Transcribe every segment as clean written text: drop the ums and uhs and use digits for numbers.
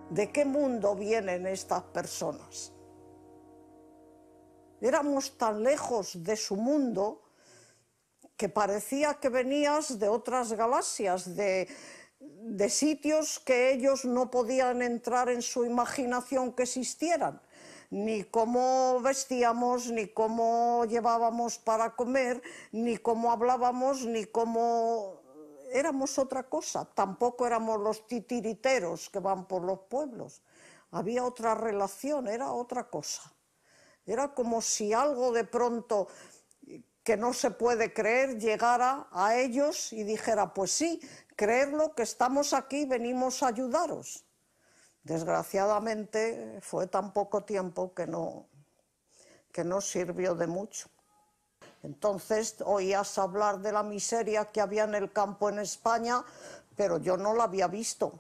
¿De qué mundo vienen estas personas? Éramos tan lejos de su mundo que parecía que venías de otras galaxias, de sitios que ellos no podían entrar en su imaginación que existieran, ni cómo vestíamos, ni cómo llevábamos para comer, ni cómo hablábamos, ni cómo... Éramos otra cosa, tampoco éramos los titiriteros que van por los pueblos. Había otra relación, era otra cosa. Era como si algo de pronto que no se puede creer llegara a ellos y dijera, pues sí, creedlo que estamos aquí, venimos a ayudaros. Desgraciadamente fue tan poco tiempo que no sirvió de mucho. Entonces oías hablar de la miseria que había en el campo en España, pero yo no la había visto.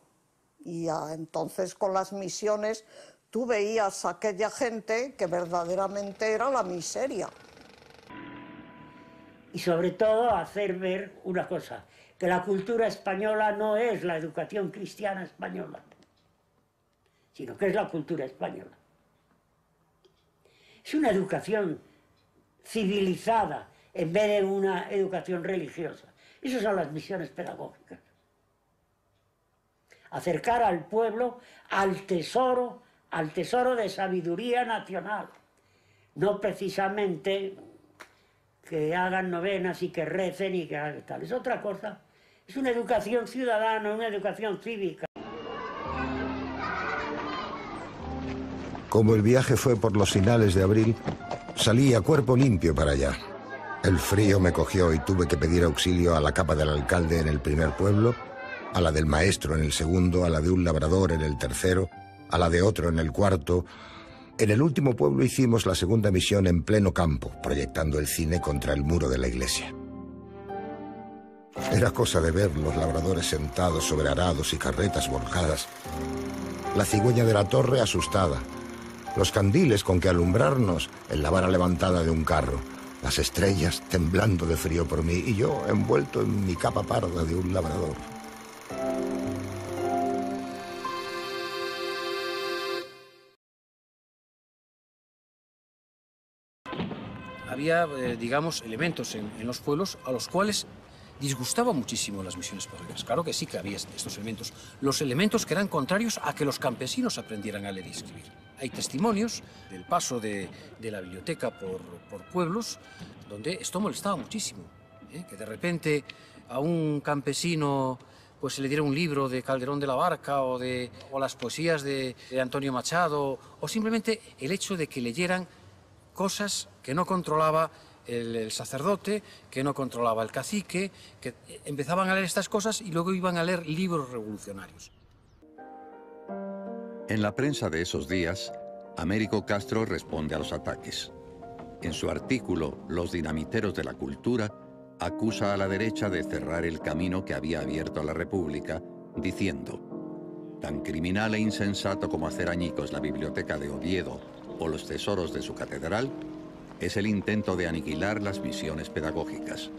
Y entonces con las misiones tú veías a aquella gente que verdaderamente era la miseria. Y sobre todo hacer ver una cosa, que la cultura española no es la educación cristiana española, sino que es la cultura española. Es una educación civilizada en vez de una educación religiosa. Esas son las misiones pedagógicas. Acercar al pueblo al tesoro de sabiduría nacional. No precisamente que hagan novenas y que recen y que hagan tal. Es otra cosa. Es una educación ciudadana, una educación cívica. Como el viaje fue por los finales de abril, salí a cuerpo limpio para allá. El frío me cogió y tuve que pedir auxilio a la capa del alcalde en el primer pueblo, a la del maestro en el segundo, a la de un labrador en el tercero, a la de otro en el cuarto. En el último pueblo hicimos la segunda misión en pleno campo, proyectando el cine contra el muro de la iglesia. Era cosa de ver los labradores sentados sobre arados y carretas volcadas, la cigüeña de la torre asustada, los candiles con que alumbrarnos en la vara levantada de un carro, las estrellas temblando de frío por mí y yo envuelto en mi capa parda de un labrador. Había, digamos, elementos en los pueblos a los cuales disgustaban muchísimo las misiones pedagógicas. Claro que sí que había estos elementos. Los elementos que eran contrarios a que los campesinos aprendieran a leer y escribir. Hay testimonios del paso de la biblioteca por pueblos donde esto molestaba muchísimo. Que de repente a un campesino pues se le diera un libro de Calderón de la Barca o las poesías de Antonio Machado, o simplemente el hecho de que leyeran cosas que no controlaba el sacerdote, que no controlaba el cacique, que empezaban a leer estas cosas y luego iban a leer libros revolucionarios. En la prensa de esos días, Américo Castro responde a los ataques. En su artículo Los dinamiteros de la cultura, acusa a la derecha de cerrar el camino que había abierto a la República, diciendo: tan criminal e insensato como hacer añicos la biblioteca de Oviedo o los tesoros de su catedral, es el intento de aniquilar las misiones pedagógicas.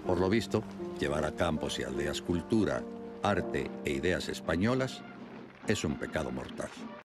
Por lo visto, llevar a campos y aldeas cultura, arte e ideas españolas es un pecado mortal.